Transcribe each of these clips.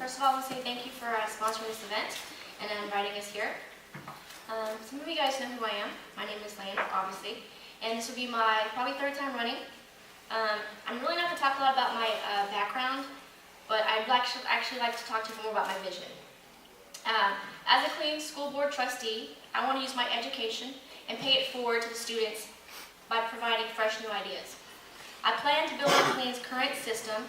First of all, I want to say thank you for sponsoring this event and inviting us here. Some of you guys know who I am. My name is Lane, obviously, and this will be my probably third time running. I'm really not going to talk a lot about my background, but I'd actually like to talk to you more about my vision. As a clean school board trustee, I want to use my education and pay it forward to the students by providing fresh new ideas. I plan to build on Clean's current system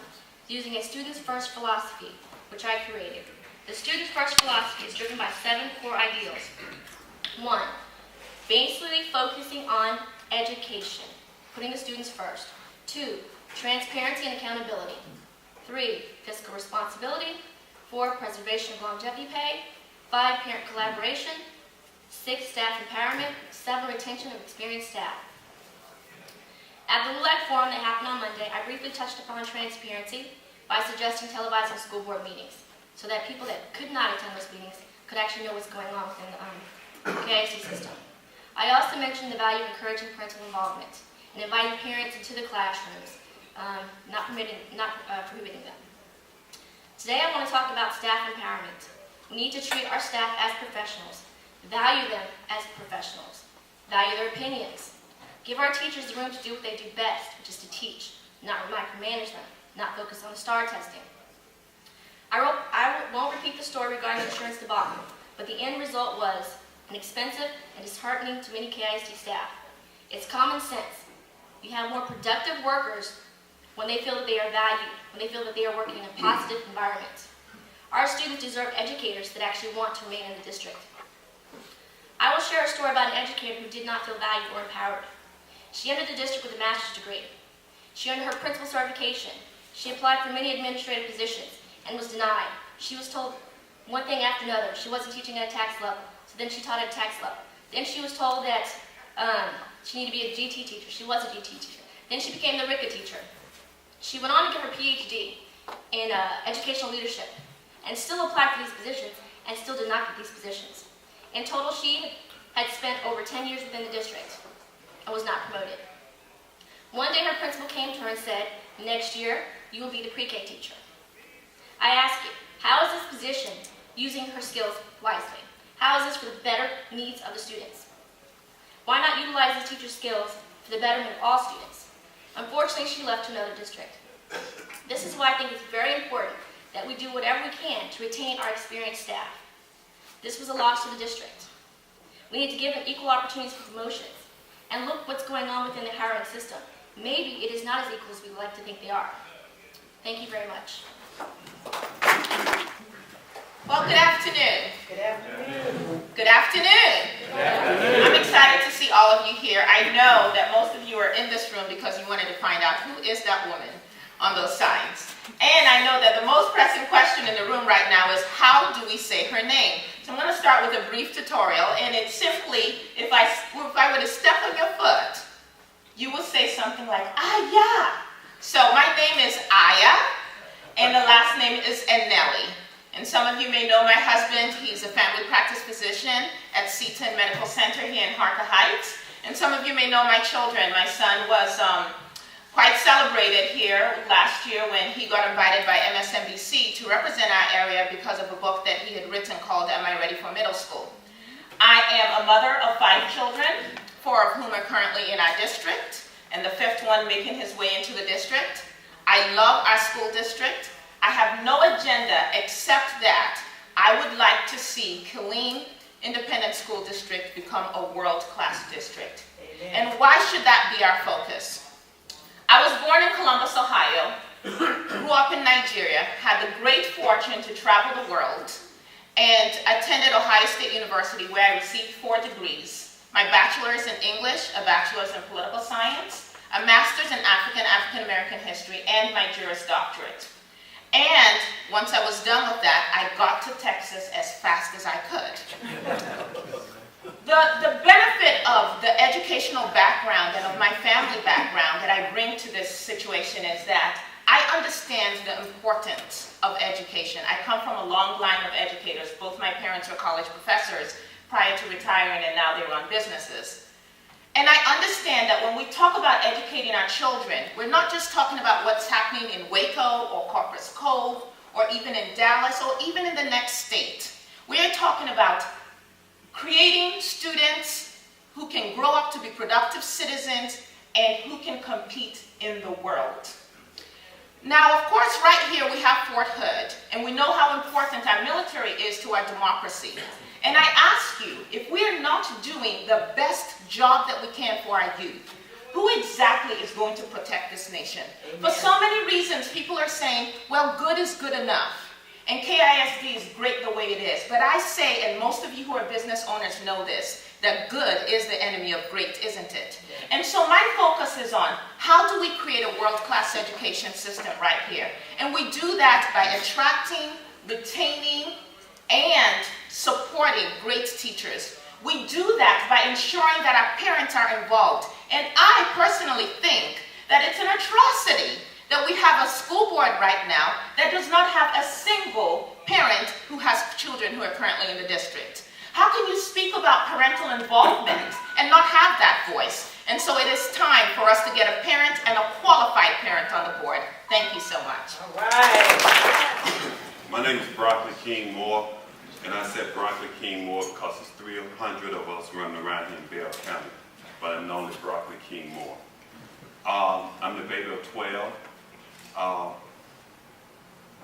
using a students first philosophy, which I created. The students first philosophy is driven by 7 core ideals. 1, basically focusing on education, putting the students first. 2, transparency and accountability. 3, fiscal responsibility. 4, preservation of longevity pay. 5, parent collaboration. 6, staff empowerment. 7, retention of experienced staff. At the LULAC forum that happened on Monday, I briefly touched upon transparency by suggesting televising school board meetings so that people that could not attend those meetings could actually know what's going on within the KISD system. I also mentioned the value of encouraging parental involvement and inviting parents into the classrooms, not prohibiting them. Today I want to talk about staff empowerment. We need to treat our staff as professionals, value them as professionals, value their opinions. Give our teachers the room to do what they do best, which is to teach, not micromanage them, not focus on the STAR testing. I won't repeat the story regarding the insurance debacle, but the end result was an expensive and disheartening to many KISD staff. It's common sense. You have more productive workers when they feel that they are valued, when they feel that they are working in a positive environment. Our students deserve educators that actually want to remain in the district. I will share a story about an educator who did not feel valued or empowered. She entered the district with a master's degree. She earned her principal certification. She applied for many administrative positions and was denied. She was told one thing after another. She wasn't teaching at a tax level, so then she taught at a tax level. Then she was told that she needed to be a GT teacher. She was a GT teacher. Then she became the RICA teacher. She went on to get her PhD in educational leadership and still applied for these positions and still did not get these positions. In total, she had spent over 10 years within the district and was not promoted. One day her principal came to her and said, "Next year, you will be the pre-K teacher." I ask you, how is this position using her skills wisely? How is this for the better needs of the students? Why not utilize the teacher's skills for the betterment of all students? Unfortunately, she left to another district. This is why I think it's very important that we do whatever we can to retain our experienced staff. This was a loss to the district. We need to give them equal opportunities for promotions. And look what's going on within the hiring system. Maybe it is not as equal as we would like to think they are. Thank you very much. Well, good afternoon. Good afternoon. Good afternoon. Good afternoon. I'm excited to see all of you here. I know that most of you are in this room because you wanted to find out who is that woman on those signs. And I know that the most pressing question in the room right now is, how do we say her name? So I'm going to start with a brief tutorial, and it's simply, if I were to step on your foot, you will say something like, Aya. So my name is Aya, and the last name is Enelli. And some of you may know my husband. He's a family practice physician at Seton Medical Center here in Harker Heights. And some of you may know my children. My son was quite celebrated here last year when he got invited by MSNBC to represent our area because of a book that he had written called Am I Ready for Middle School? I am a mother of 5 children, 4 of whom are currently in our district, and the 5th one making his way into the district. I love our school district. I have no agenda except that I would like to see Killeen Independent School District become a world-class district. Amen. And why should that be our focus? I was born in Columbus, Ohio, grew up in Nigeria, had the great fortune to travel the world, and attended Ohio State University where I received 4 degrees. My bachelor's in English, a bachelor's in political science, a master's in African American history, and my Juris Doctorate. And once I was done with that, I got to Texas as fast as I could. The benefit of the educational background and of my family background that I bring to this situation is that I understand the importance of education. I come from a long line of educators. Both my parents were college professors prior to retiring, and now they run businesses. And I understand that when we talk about educating our children, we're not just talking about what's happening in Waco or Corpus Cove or even in Dallas, or even in the next state. We are talking about creating students who can grow up to be productive citizens and who can compete in the world. Now, of course, right here we have Fort Hood, and we know how important our military is to our democracy. And I ask you, if we are not doing the best job that we can for our youth, who exactly is going to protect this nation? Amen. For so many reasons, people are saying, well, good is good enough. And KISD is great the way it is. But I say, and most of you who are business owners know this, that good is the enemy of great, isn't it? And so my focus is on how do we create a world-class education system right here? And we do that by attracting, retaining, and supporting great teachers. We do that by ensuring that our parents are involved. And I personally think that it's an atrocity that we have a school board right now that does not have a single parent who has children who are currently in the district. How can you speak about parental involvement and not have that voice? And so it is time for us to get a parent and a qualified parent on the board. Thank you so much. All right. My name is Broccoli King Moore, and I said Broccoli King Moore because there's 300 of us running around here in Bell County, but I'm known as Broccoli King Moore. I'm the baby of 12.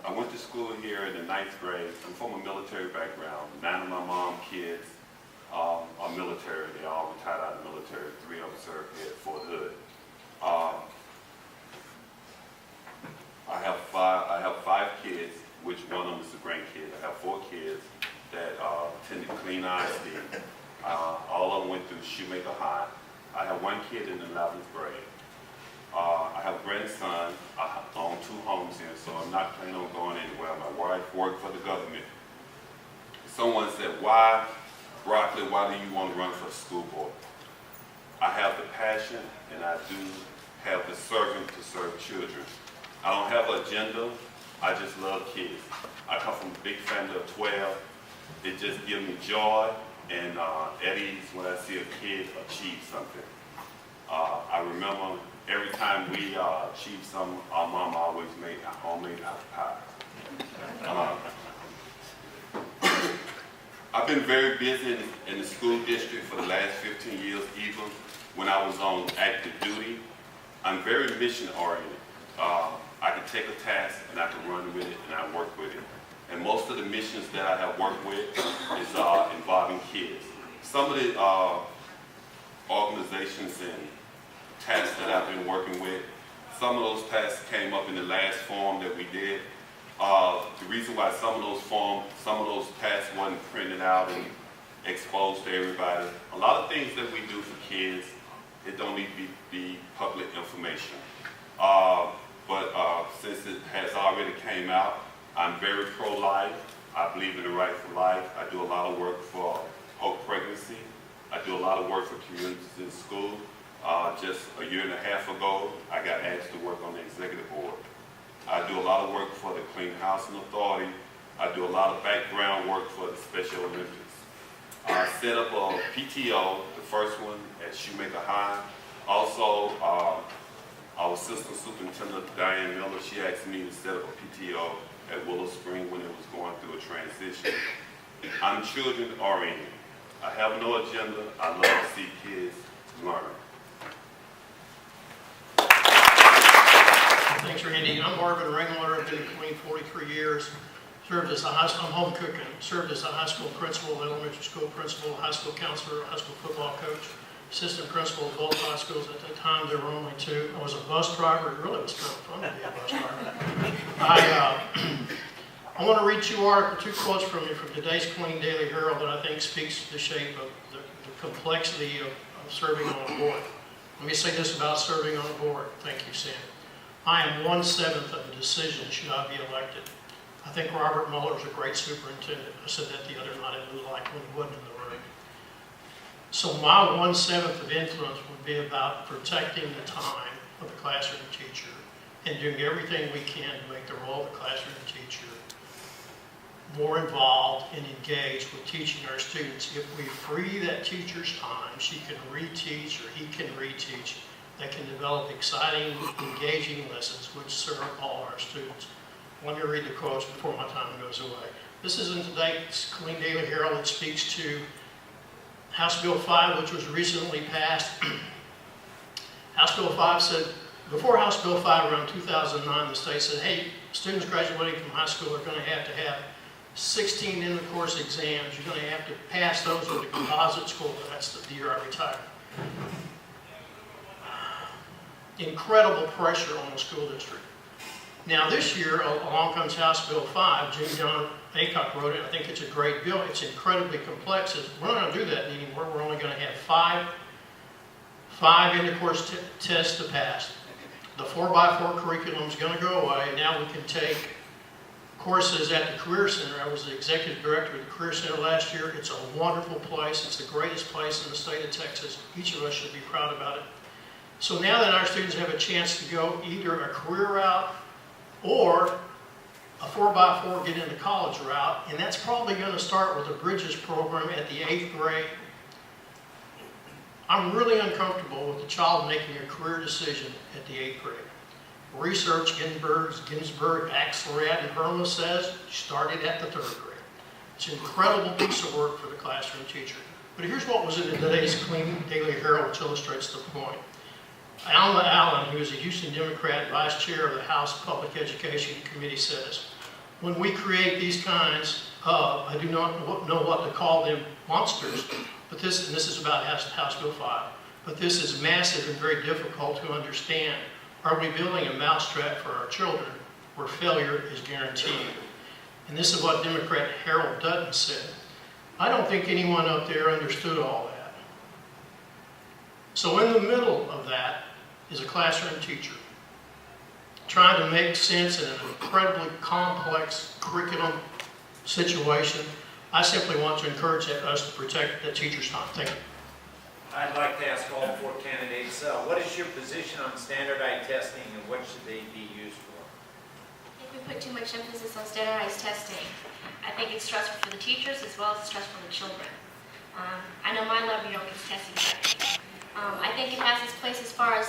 I went to school here in the 9th grade. I'm from a military background. 9 of my mom's kids are military. They all retired out of the military. 3 of them served here at Fort Hood. I have 5 kids, which one of them is a grandkid. I have 4 kids that attended KISD. All of them went through Shoemaker High. I have 1 kid in the 11th grade. I have a grandson. I own 2 homes here, so I'm not planning on going anywhere. My wife worked for the government. Someone said, why, Broccoli, why do you want to run for the school board? I have the passion, and I do have the servant to serve children. I don't have an agenda. I just love kids. I come from a big family of 12. It just gives me joy and at ease when I see a kid achieve something. I remember every time we achieved something, our mom always made a homemade apple pie. I've been very busy in the school district for the last 15 years, even when I was on active duty. I'm very mission oriented. I can take a task and I can run with it and I work with it. And most of the missions that I have worked with is involving kids. Some of the organizations and tasks that I've been working with, some of those tasks came up in the last forum that we did. The reason why some of those tasks wasn't printed out and exposed to everybody, a lot of things that we do for kids, it don't need to be public information. But since it has already came out, I'm very pro-life. I believe in the right for life. I do a lot of work for Hope Pregnancy. I do a lot of work for communities in school. Just a year and a half ago, I got asked to work on the executive board. I do a lot of work for the Clean Housing Authority. I do a lot of background work for the Special Olympics. I set up a PTO, the first one at Shoemaker High. Also, our assistant superintendent, Diane Miller, she asked me to set up a PTO at Willow Spring when it was going through a transition. I'm children oriented. I have no agenda. I love to see kids learn. Thanks, Randy. I'm Marvin Ringler. I've been in Queen 43 years. Served as a high school, I'm home cooking. Served as a high school principal, elementary school principal, high school counselor, high school football coach, assistant principal of both high schools. At that time, there were only 2. I was a bus driver. It really was kind of fun to be a bus driver. I want to read 2 quotes from you from today's Queen Daily Herald that I think speaks to the shape of the complexity of serving on a board. Let me say this about serving on a board. Thank you, Sam. I am 1/7 of a decision should I be elected. I think Robert Mueller is a great superintendent. I said that the other night at Blue Light when he wasn't in the room. So my 1/7 of influence would be about protecting the time of the classroom teacher and doing everything we can to make the role of the classroom teacher more involved and engaged with teaching our students. If we free that teacher's time, she can reteach or he can reteach. They can develop exciting, engaging lessons which serve all our students. Let me read the quotes before my time goes away. This is in today's Killeen Daily Herald. It speaks to House Bill 5, which was recently passed. House Bill 5 said, before House Bill 5 around 2009, the state said, hey, students graduating from high school are going to have 16 end-of-course exams. You're going to have to pass those with a composite score. That's the year I retired. Incredible pressure on the school district. Now this year, along comes House Bill 5. Jim John Aycock wrote it. I think it's a great bill. It's incredibly complex. We're not going to do that anymore. We're only going to have five end-of-course tests to pass. The 4x4 curriculum is going to go away. Now we can take courses at the Career Center. I was the executive director of the Career Center last year. It's a wonderful place. It's the greatest place in the state of Texas. Each of us should be proud about it. So now that our students have a chance to go either a career route or a 4x4 get into college route, and that's probably going to start with a Bridges program at the 8th grade. I'm really uncomfortable with the child making a career decision at the 8th grade. Research, Ginsburg, Axelrad, and Herma says started at the 3rd grade. It's an incredible piece of work for the classroom teacher. But here's what was in today's Killeen Daily Herald, which illustrates the point. Alma Allen, who is a Houston Democrat, vice chair of the House Public Education Committee, says, when we create these kinds of, I do not know what to call them, monsters, but this is about House Bill 5, but this is massive and very difficult to understand. Are we building a mousetrap for our children where failure is guaranteed? And this is what Democrat Harold Dutton said. I don't think anyone up there understood all that. So in the middle of that is a classroom teacher trying to make sense in an incredibly complex curriculum situation. I simply want to encourage us to protect the teacher's time. Thank you. I'd like to ask all 4 candidates, what is your position on standardized testing and what should they be used for? I think we put too much emphasis on standardized testing. I think it's stressful for the teachers as well as stressful for the children. I know my 11-year-old gets tested every day. I think it has its place as far as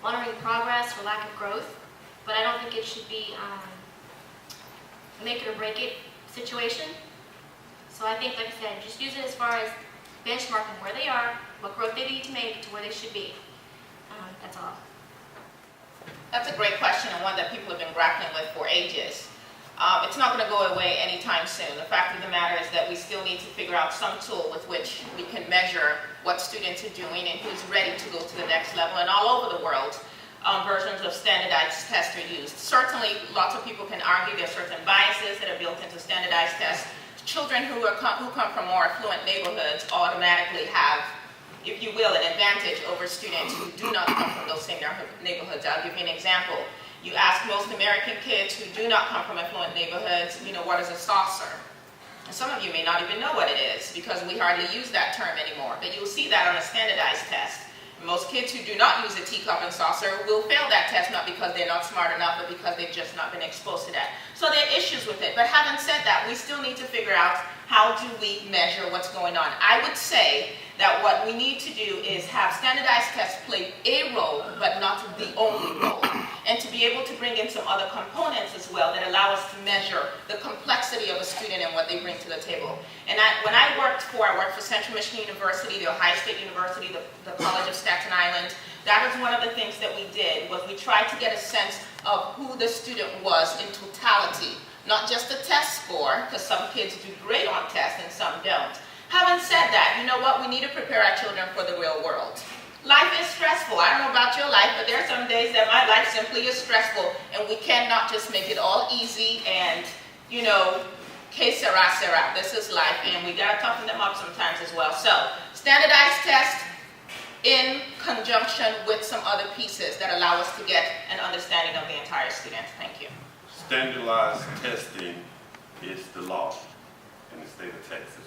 monitoring progress or lack of growth, but I don't think it should be a make it or break it situation. So I think, like I said, just use it as far as benchmarking where they are, what growth they need to make to where they should be. That's all. That's a great question and one that people have been grappling with for ages. It's not going to go away anytime soon. The fact of the matter is that we still need to figure out some tool with which we can measure what students are doing and who's ready to go to the next level. And all over the world, versions of standardized tests are used. Certainly, lots of people can argue there are certain biases that are built into standardized tests. Children who come from more affluent neighborhoods automatically have, if you will, an advantage over students who do not come from those same neighborhoods. I'll give you an example. You ask most American kids who do not come from affluent neighborhoods, what is a saucer? And some of you may not even know what it is because we hardly use that term anymore, but you'll see that on a standardized test. Most kids who do not use a teacup and saucer will fail that test, not because they're not smart enough, but because they've just not been exposed to that. So there are issues with it. But having said that, we still need to figure out how do we measure what's going on. I would say that what we need to do is have standardized tests play a role, but not the only role. And to be able to bring in some other components as well that allow us to measure the complexity of a student and what they bring to the table. And when I worked for Central Michigan University, the Ohio State University, the College of Staten Island. That was one of the things that we did, was we tried to get a sense of who the student was in totality. Not just the test score, because some kids do great on tests and some don't. Having said that, you know what? We need to prepare our children for the real world. Life is stressful. I don't know about your life, but there are some days that my life simply is stressful, and we cannot just make it all easy and, que sera, sera. This is life, and we got to toughen them up sometimes as well. So, standardized tests in conjunction with some other pieces that allow us to get an understanding of the entire student. Thank you. Standardized testing is the law in the state of Texas.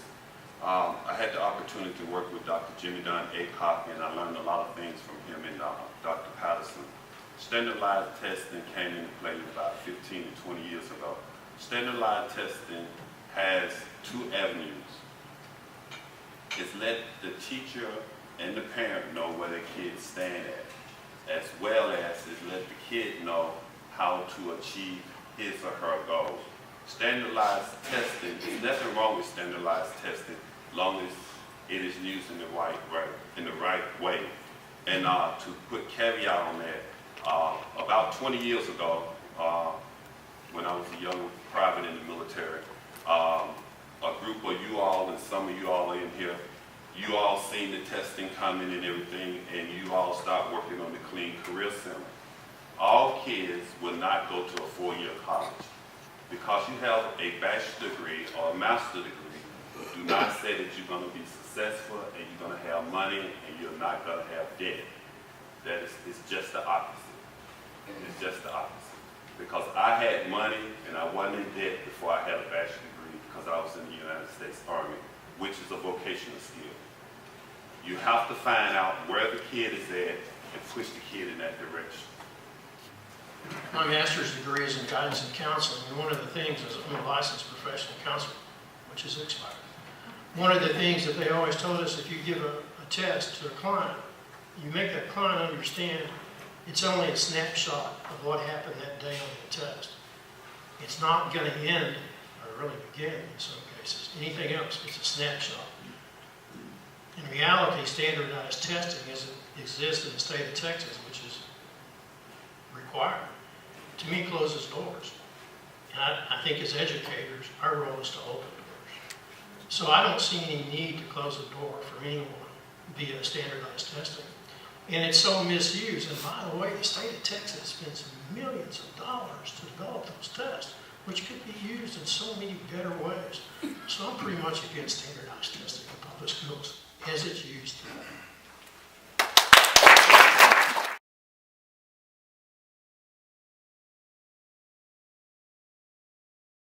I had the opportunity to work with Dr. Jimmy Dunn Aycock, and I learned a lot of things from him and Dr. Patterson. Standardized testing came into play about 15 to 20 years ago. Standardized testing has 2 avenues. It's let the teacher and the parent know where the kids stand at, as well as it let the kid know how to achieve his or her goals. Standardized testing, there's nothing wrong with standardized testing, long as it is used in the right way. And to put caveat on that, about 20 years ago, when I was a young private in the military, a group of you all, and some of you all in here, you all seen the testing coming and everything, and you all start working on the Clean Career Center. All kids will not go to a 4-year college. Because you have a bachelor's degree or a master's degree, do not say that you're going to be successful and you're going to have money and you're not going to have debt. That is, it's just the opposite. It's just the opposite. Because I had money and I wasn't in debt before I had a bachelor's degree because I was in the United States Army, which is a vocational skill. You have to find out where the kid is at and push the kid in that direction. My master's degree is in guidance and counseling, and one of the things is I'm a licensed professional counselor, which is expired. One of the things that they always told us, if you give a test to a client, you make that client understand it's only a snapshot of what happened that day on the test. It's not going to end, or really begin in some cases. Anything else, it's a snapshot. In reality, standardized testing exists in the state of Texas, which is required. To me, closes doors. And I think as educators, our role is to open doors. So I don't see any need to close a door for anyone via standardized testing. And it's so misused. And by the way, the state of Texas spends millions of dollars to develop those tests, which could be used in so many better ways. So I'm pretty much against standardized testing in public schools as it's used today.